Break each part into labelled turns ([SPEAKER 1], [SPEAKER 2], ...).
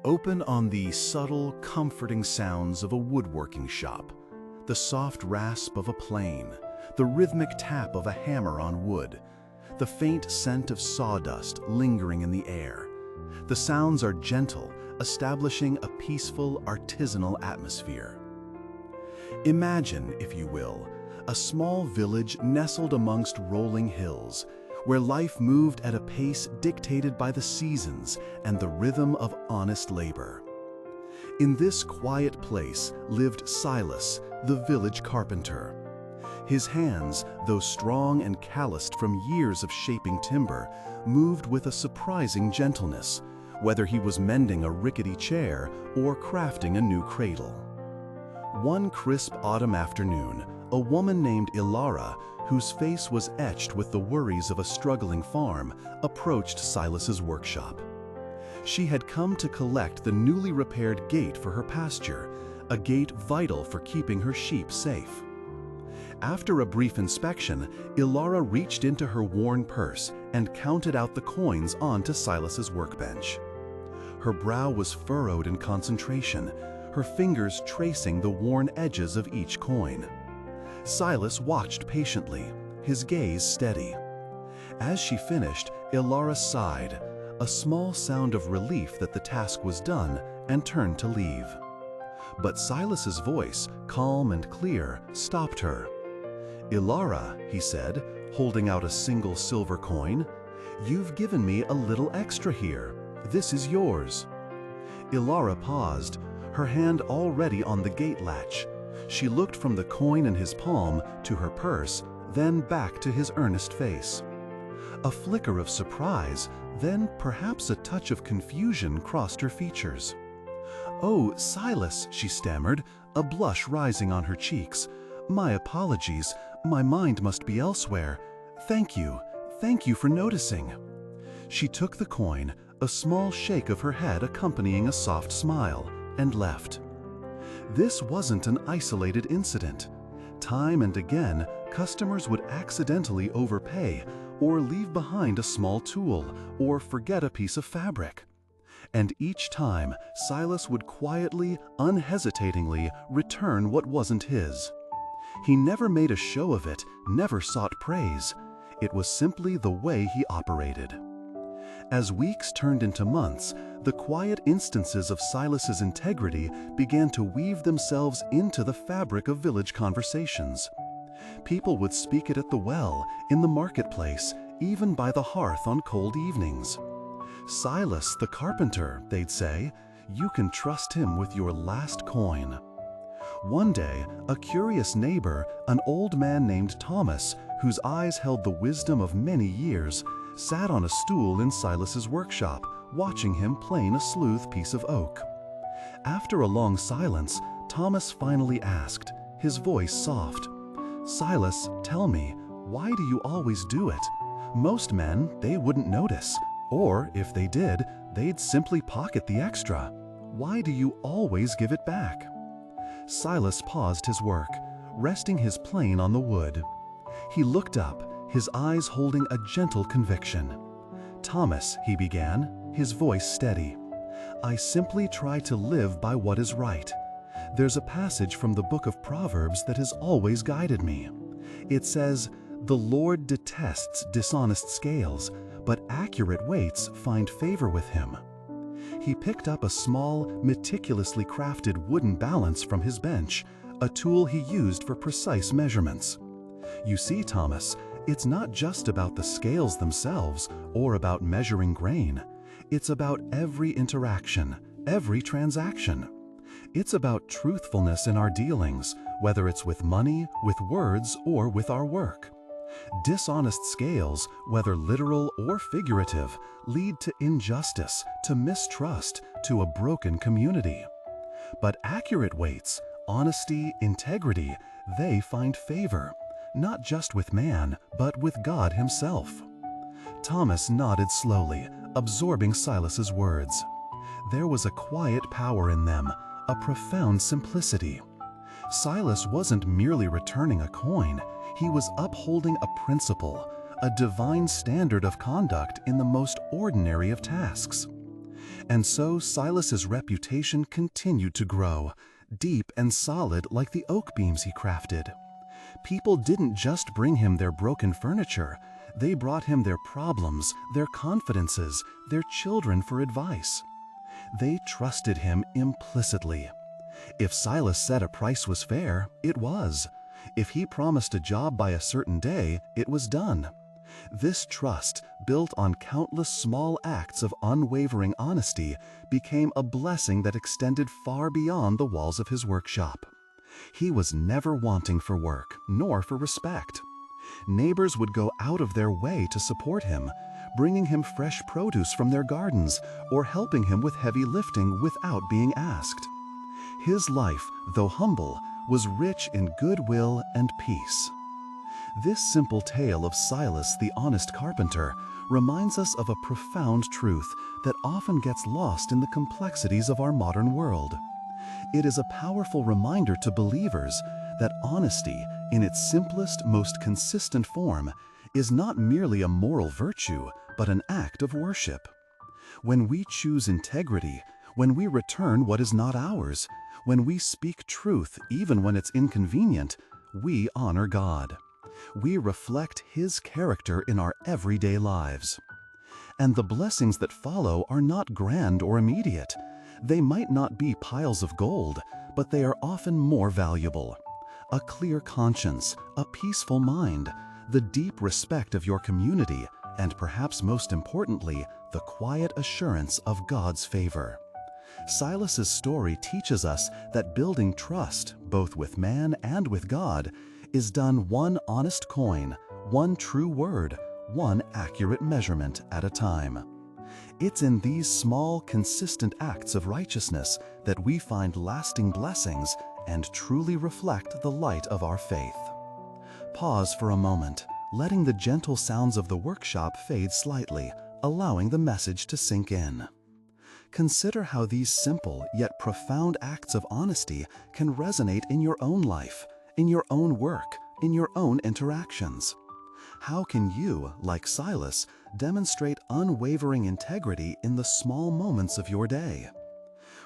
[SPEAKER 1] Open on the subtle, comforting sounds of a woodworking shop, the soft rasp of a plane, the rhythmic tap of a hammer on wood, the faint scent of sawdust lingering in the air. The sounds are gentle, establishing a peaceful, artisanal atmosphere. Imagine, if you will, a small village nestled amongst rolling hills, where life moved at a pace dictated by the seasons and the rhythm of honest labor. In this quiet place lived Silas, the village carpenter. His hands, though strong and calloused from years of shaping timber, moved with a surprising gentleness, whether he was mending a rickety chair or crafting a new cradle. One crisp autumn afternoon, a woman named Ilara, whose face was etched with the worries of a struggling farm, approached Silas's workshop. She had come to collect the newly repaired gate for her pasture, a gate vital for keeping her sheep safe. After a brief inspection, Ilara reached into her worn purse and counted out the coins onto Silas's workbench. Her brow was furrowed in concentration, her fingers tracing the worn edges of each coin. Silas watched patiently, his gaze steady. As she finished, Ilara sighed, a small sound of relief that the task was done, and turned to leave. But Silas's voice, calm and clear, stopped her. "Ilara," he said, holding out a single silver coin, "you've given me a little extra here. This is yours." Ilara paused, her hand already on the gate latch. She looked from the coin in his palm to her purse, then back to his earnest face. A flicker of surprise, then perhaps a touch of confusion crossed her features. "Oh, Silas," she stammered, a blush rising on her cheeks. "My apologies, my mind must be elsewhere. Thank you for noticing." She took the coin, a small shake of her head accompanying a soft smile, and left. This wasn't an isolated incident. Time and again, customers would accidentally overpay or leave behind a small tool or forget a piece of fabric. And each time, Silas would quietly, unhesitatingly return what wasn't his. He never made a show of it, never sought praise. It was simply the way he operated. As weeks turned into months, the quiet instances of Silas's integrity began to weave themselves into the fabric of village conversations. People would speak it at the well, in the marketplace, even by the hearth on cold evenings. "Silas the carpenter," they'd say, "you can trust him with your last coin." One day, a curious neighbor, an old man named Thomas, whose eyes held the wisdom of many years, sat on a stool in Silas's workshop, watching him plane a smooth piece of oak. After a long silence, Thomas finally asked, his voice soft, "Silas, tell me, why do you always do it? Most men, they wouldn't notice, or if they did, they'd simply pocket the extra. Why do you always give it back?" Silas paused his work, resting his plane on the wood. He looked up, his eyes holding a gentle conviction. "Thomas," he began, his voice steady, "I simply try to live by what is right. There's a passage from the book of Proverbs that has always guided me. It says, 'The Lord detests dishonest scales, but accurate weights find favor with him.'" He picked up a small, meticulously crafted wooden balance from his bench, a tool he used for precise measurements. "You see, Thomas, it's not just about the scales themselves or about measuring grain. It's about every interaction, every transaction. It's about truthfulness in our dealings, whether it's with money, with words, or with our work. Dishonest scales, whether literal or figurative, lead to injustice, to mistrust, to a broken community. But accurate weights, honesty, integrity, they find favor, not just with man, but with God himself." Thomas nodded slowly, absorbing Silas's words. There was a quiet power in them, a profound simplicity. Silas wasn't merely returning a coin, he was upholding a principle, a divine standard of conduct in the most ordinary of tasks. And so Silas's reputation continued to grow, deep and solid like the oak beams he crafted. People didn't just bring him their broken furniture, they brought him their problems, their confidences, their children for advice. They trusted him implicitly. If Silas said a price was fair, it was. If he promised a job by a certain day, it was done. This trust, built on countless small acts of unwavering honesty, became a blessing that extended far beyond the walls of his workshop. He was never wanting for work, nor for respect. Neighbors would go out of their way to support him, bringing him fresh produce from their gardens or helping him with heavy lifting without being asked. His life, though humble, was rich in goodwill and peace. This simple tale of Silas the honest carpenter reminds us of a profound truth that often gets lost in the complexities of our modern world. It is a powerful reminder to believers that honesty, in its simplest, most consistent form, is not merely a moral virtue, but an act of worship. When we choose integrity, when we return what is not ours, when we speak truth even when it's inconvenient, we honor God. We reflect His character in our everyday lives. And the blessings that follow are not grand or immediate. They might not be piles of gold, but they are often more valuable. A clear conscience, a peaceful mind, the deep respect of your community, and perhaps most importantly, the quiet assurance of God's favor. Silas's story teaches us that building trust, both with man and with God, is done one honest coin, one true word, one accurate measurement at a time. It's in these small, consistent acts of righteousness that we find lasting blessings and truly reflect the light of our faith. Pause for a moment, letting the gentle sounds of the workshop fade slightly, allowing the message to sink in. Consider how these simple yet profound acts of honesty can resonate in your own life, in your own work, in your own interactions. How can you, like Silas, demonstrate unwavering integrity in the small moments of your day?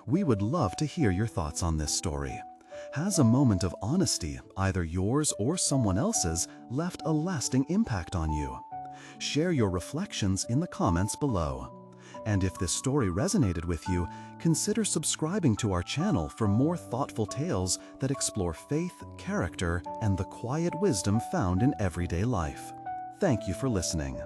[SPEAKER 1] We would love to hear your thoughts on this story. Has a moment of honesty, either yours or someone else's, left a lasting impact on you? Share your reflections in the comments below. And if this story resonated with you, consider subscribing to our channel for more thoughtful tales that explore faith, character, and the quiet wisdom found in everyday life. Thank you for listening.